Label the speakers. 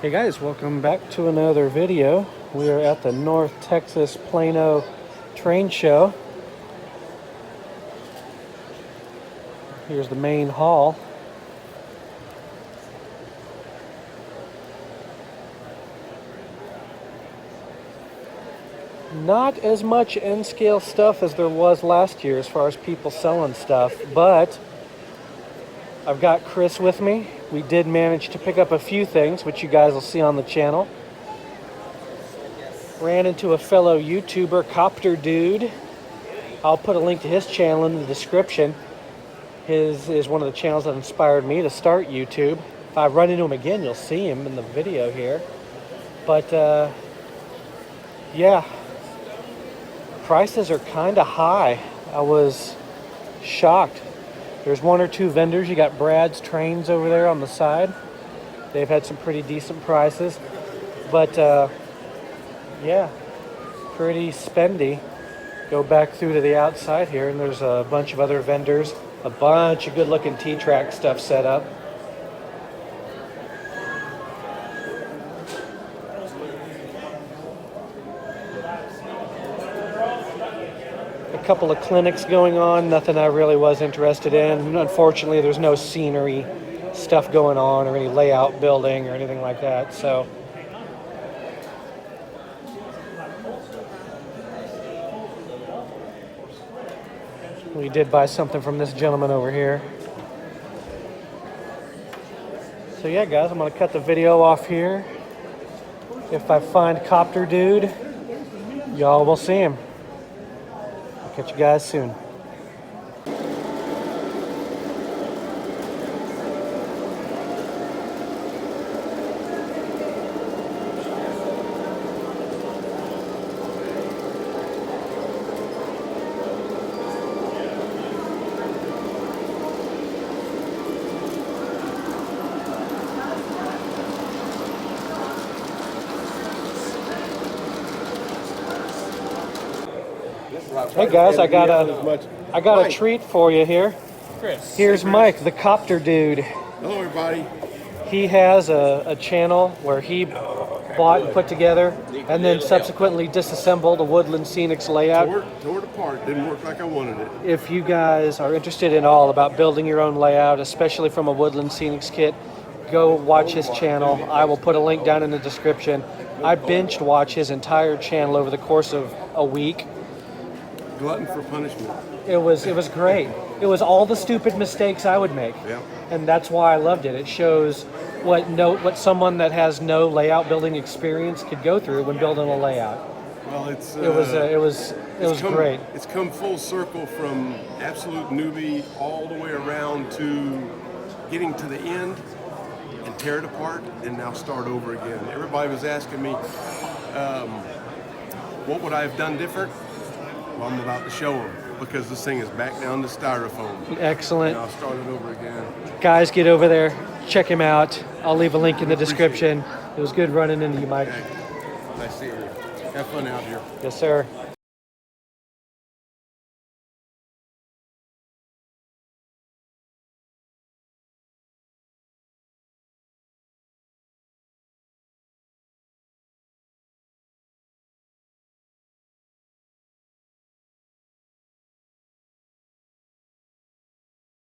Speaker 1: Hey guys, welcome back to another video. We are at the North Texas Plano train show. Here's the main hall. Not as much N-scale stuff as there was last year as far as people selling stuff, but I've got Chris with me. We did manage to pick up a few things, which you guys will see on the channel. Ran into a fellow YouTuber, Copter Dude. I'll put a link to his channel in the description. His is one of the channels that inspired me to start YouTube. If I run into him again, you'll see him in the video here. But, yeah. Prices are kind of high. I was shocked. There's one or two vendors. You got Brad's Trains over there on the side. They've had some pretty decent prices. But, yeah, pretty spendy. Go back through to the outside here, and there's a bunch of other vendors. A bunch of good-looking T-Track stuff set up. A couple of clinics going on, nothing I really was interested in. Unfortunately, there's no scenery stuff going on or any layout building or anything like that, so. We did buy something from this gentleman over here. So yeah, guys, I'm gonna cut the video off here. If I find Copter Dude, y'all will see him. Catch you guys soon. Hey guys, I got a treat for you here.
Speaker 2: Chris.
Speaker 1: Here's Mike, the Copter Dude.
Speaker 3: Hello, everybody.
Speaker 1: He has a channel where he bought and put together and then subsequently disassembled a Woodland Scenic's layout.
Speaker 3: Tore it apart. Didn't work like I wanted it.
Speaker 1: If you guys are interested in all about building your own layout, especially from a Woodland Scenics kit, go watch his channel. I will put a link down in the description. I binged watched his entire channel over the course of a week.
Speaker 3: Glutton for punishment.
Speaker 1: It was great. It was all the stupid mistakes I would make.
Speaker 3: Yeah.
Speaker 1: And that's why I loved it. It shows what someone that has no layout building experience could go through when building a layout.
Speaker 3: Well,
Speaker 1: It was great.
Speaker 3: It's come full circle from absolute newbie all the way around to getting to the end and tear it apart and now start over again. Everybody was asking me, what would I have done different? Well, I'm about to show them because this thing is back down to styrofoam.
Speaker 1: Excellent.
Speaker 3: And I'll start it over again.
Speaker 1: Guys, get over there. Check him out. I'll leave a link in the description. It was good running into you, Mike.
Speaker 3: Okay. Nice seeing you. Have fun out here.
Speaker 1: Yes, sir.